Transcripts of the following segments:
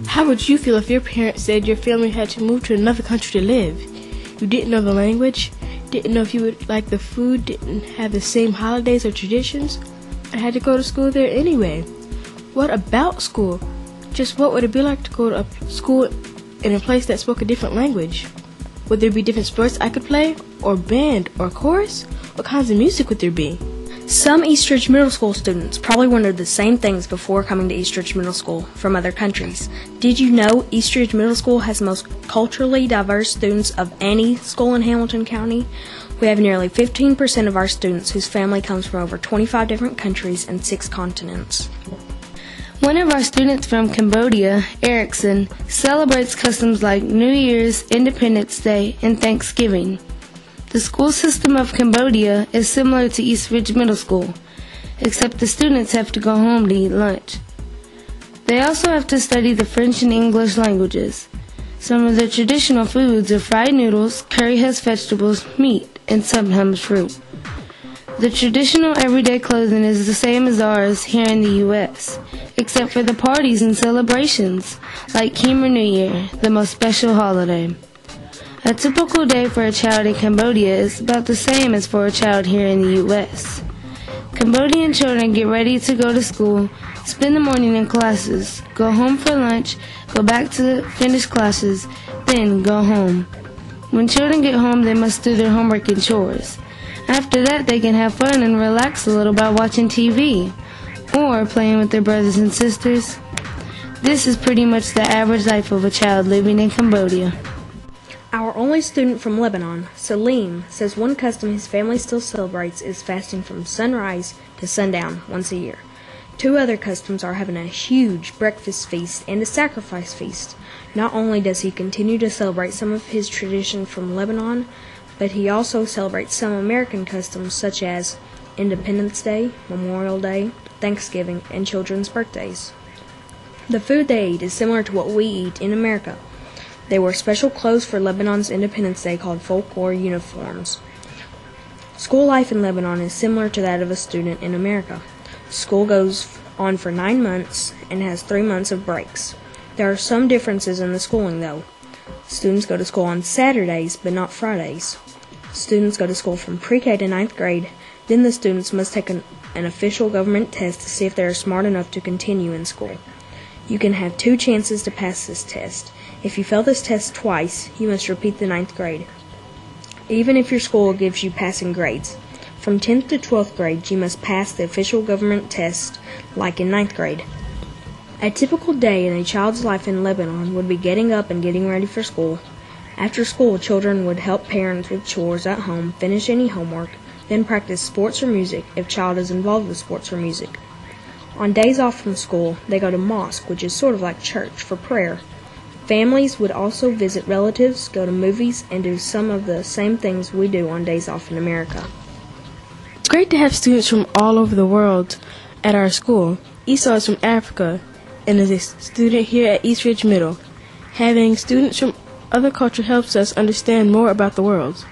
How would you feel if your parents said your family had to move to another country to live? You didn't know the language, didn't know if you would like the food, didn't have the same holidays or traditions, and had to go to school there anyway. What about school? Just what would it be like to go to a school in a place that spoke a different language? Would there be different sports I could play, or band, or chorus? What kinds of music would there be? Some Eastridge Middle School students probably wondered the same things before coming to Eastridge Middle School from other countries. Did you know Eastridge Middle School has the most culturally diverse students of any school in Hamilton County? We have nearly 15% of our students whose family comes from over 25 different countries and 6 continents. One of our students from Cambodia, Erickson, celebrates customs like New Year's, Independence Day, and Thanksgiving. The school system of Cambodia is similar to Eastridge Middle School, except the students have to go home to eat lunch. They also have to study the French and English languages. Some of the traditional foods are fried noodles, curry has vegetables, meat, and sometimes fruit. The traditional everyday clothing is the same as ours here in the U.S., except for the parties and celebrations, like Khmer New Year, the most special holiday. A typical day for a child in Cambodia is about the same as for a child here in the U.S. Cambodian children get ready to go to school, spend the morning in classes, go home for lunch, go back to finish classes, then go home. When children get home, they must do their homework and chores. After that, they can have fun and relax a little by watching TV or playing with their brothers and sisters. This is pretty much the average life of a child living in Cambodia. Our only student from Lebanon, Salim, says one custom his family still celebrates is fasting from sunrise to sundown once a year. 2 other customs are having a huge breakfast feast and a sacrifice feast. Not only does he continue to celebrate some of his tradition from Lebanon, but he also celebrates some American customs such as Independence Day, Memorial Day, Thanksgiving, and children's birthdays. The food they eat is similar to what we eat in America. They wear special clothes for Lebanon's Independence Day called folklore uniforms. School life in Lebanon is similar to that of a student in America. School goes on for 9 months and has 3 months of breaks. There are some differences in the schooling, though. Students go to school on Saturdays, but not Fridays. Students go to school from pre-K to 9th grade. Then the students must take an official government test to see if they are smart enough to continue in school. You can have 2 chances to pass this test. If you fail this test twice, you must repeat the 9th grade. Even if your school gives you passing grades, from 10th to 12th grade, you must pass the official government test like in 9th grade. A typical day in a child's life in Lebanon would be getting up and getting ready for school. After school, children would help parents with chores at home, finish any homework, then practice sports or music if child is involved with sports or music. On days off from school, they go to mosque, which is sort of like church, for prayer. Families would also visit relatives, go to movies, and do some of the same things we do on days off in America. It's great to have students from all over the world at our school. Esau is from Africa and is a student here at Eastridge Middle. Having students from other culture helps us understand more about the world.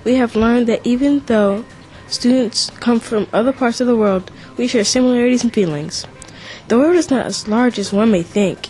We have learned that even though students come from other parts of the world, we share similarities and feelings. The world is not as large as one may think.